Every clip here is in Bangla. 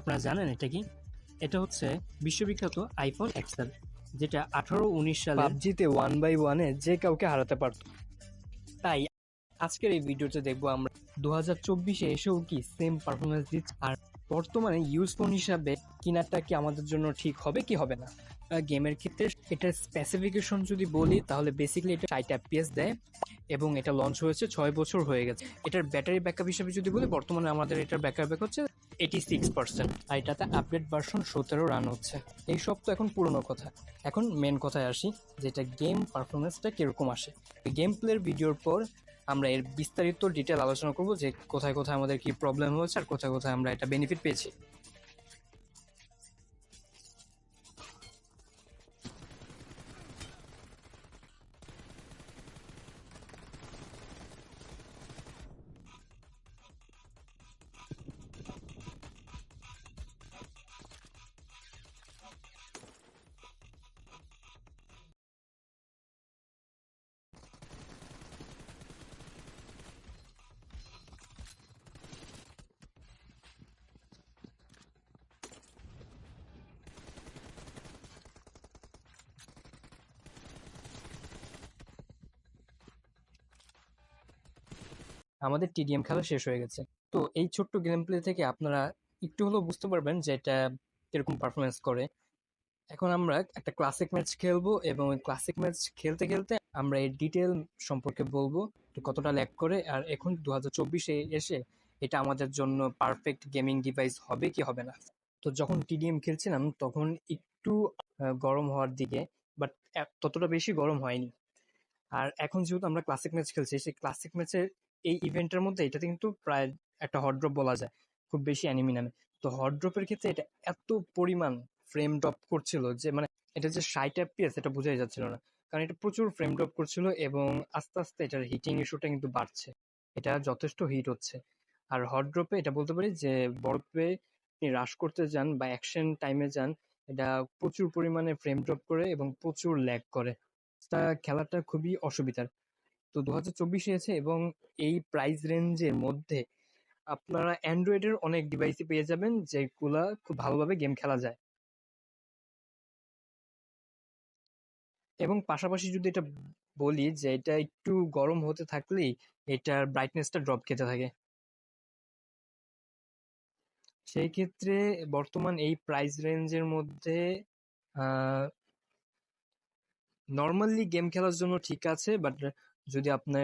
আপনারা জানেন এটা কি? এটা হচ্ছে বিশ্ববিখ্যাত আইফোন এক্সেল, যেটা 18-19 সালে পাবজিতে 1x1-এ যে কাউকে হারাতে পারত। তাই আজকের এই ভিডিওতে দেখবো আমরা 2024-এ এসেও কি সেম পারফরমেন্স দিচ্ছে, আর বর্তমানে ইউজ ফোন হিসাবে কিনাটা কি আমাদের জন্য ঠিক হবে কি হবে না। গেমের ক্ষেত্রে এটার স্পেসিফিকেশন যদি বলি তাহলে বেসিক্যালি এটা 60 FPS দেয় এবং এটা লঞ্চ হয়েছে 6 বছর হয়ে গেছে। এটার ব্যাটারি ব্যাকআপ হিসেবে যদি বলি, বর্তমানে আমাদের এটার ব্যাকআপ হচ্ছে 86%, আর এটাতে আপডেট ভার্সন 17 রান হচ্ছে। এই সব তো এখন পুরনো কথা। এখন মেন কথায় আসি, যেটা গেম পারফরমেন্সটা কিরকম আসে। গেম প্লের ভিডিওর পর আমরা এর বিস্তারিত ডিটেল আলোচনা করব, যে কোথায় কোথায় আমাদের কি প্রবলেম হয়েছে আর কোথায় কোথায় আমরা এটা বেনিফিট পেয়েছি। আমাদের টিডিএম খেলা শেষ হয়ে গেছে। তো এই ছোট্ট গেম প্লে থেকে আপনারা একটু হলেও বুঝতে পারবেন যে এটা কিরকম পারফরমেন্স করে। এখন আমরা একটা ক্লাসিক ম্যাচ খেলবো এবং ওই ক্লাসিক ম্যাচ খেলতে খেলতে আমরা এই ডিটেল সম্পর্কে বলবো কতটা ল্যাগ করে, আর এখন 2024-এ এসে এটা আমাদের জন্য পারফেক্ট গেমিং ডিভাইস হবে কি হবে না। তো যখন টিডিএম খেলছিলাম তখন একটু গরম হওয়ার দিকে, বাট ততটা বেশি গরম হয়নি। আর এখন যেহেতু আমরা ক্লাসিক ম্যাচ খেলছি, সেই ক্লাসিক ম্যাচের এই ইভেন্টের মধ্যে এটাতে কিন্তু প্রায় একটা হট ড্রপ বলা যায়, খুব বেশি অ্যানিমি নামে। তো হট ড্রপের ক্ষেত্রে এটা এত পরিমাণ ফ্রেম ড্রপ করছিল যে মানে এটা যে 60 FPS এটা বোঝাই যাচ্ছিল না, কারণ এটা প্রচুর ফ্রেম ড্রপ করছিল এবং আস্তে আস্তে এটার হিটিং ইস্যুটা কিন্তু বাড়ছে, এটা যথেষ্ট হিট হচ্ছে। আর হট ড্রপে এটা বলতে পারি যে বরফে আপনি রাশ করতে যান বা অ্যাকশন টাইমে যান, এটা প্রচুর পরিমাণে ফ্রেম ড্রপ করে এবং প্রচুর ল্যাগ করে। খেলাটা খুবই অসুবিধার। তো 2024 এসেছে এবং এই প্রাইস রেঞ্জের মধ্যে আপনারা অ্যান্ড্রয়েডের অনেক ডিভাইসই পেয়ে যাবেন যেগুলা খুব ভালোভাবে গেম খেলা যায়। এবং পাশাপাশি যদি এটা বলি যে এটা একটু গরম হতে থাকলেই এটার ব্রাইটনেসটা ড্রপ খেতে থাকে। সেই ক্ষেত্রে বর্তমান এই প্রাইস রেঞ্জের মধ্যে নর্মালি গেম খেলার জন্য ঠিক আছে, বাট যদি আপনি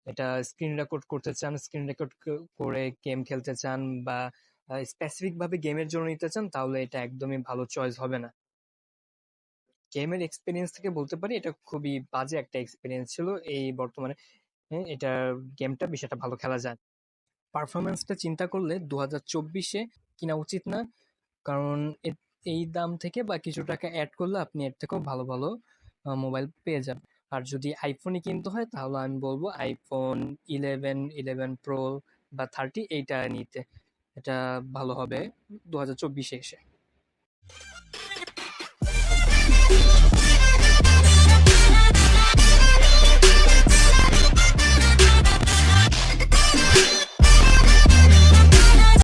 এটা স্ক্রিন রেকর্ড করতে চান, স্ক্রিন রেকর্ড করে গেম খেলতে চান বা স্পেসিফিক ভাবে গেমের জন্য নিতে চান, তাহলে এটা একদমই ভালো চয়েস হবে না। গেমের এক্সপিরিয়েন্স থেকে বলতে পারি এটা খুবই বাজে একটা এক্সপিরিয়েন্স ছিল এই বর্তমানে। এটা গেমটা বেশ একটা ভালো খেলা যায়। পারফরমেন্সটা চিন্তা করলে 2024-এ কিনা উচিত না, কারণ এই দাম থেকে বা কিছু টাকা অ্যাড করলে আপনি এর থেকেও ভালো ভালো মোবাইল পেয়ে যান। আর যদি আইফোনই কিনতে হয় তাহলে আমি বলবো আইফোন 11 প্রো বা 30 এইটা নিতে, এটা ভালো হবে 2024-এ এসে।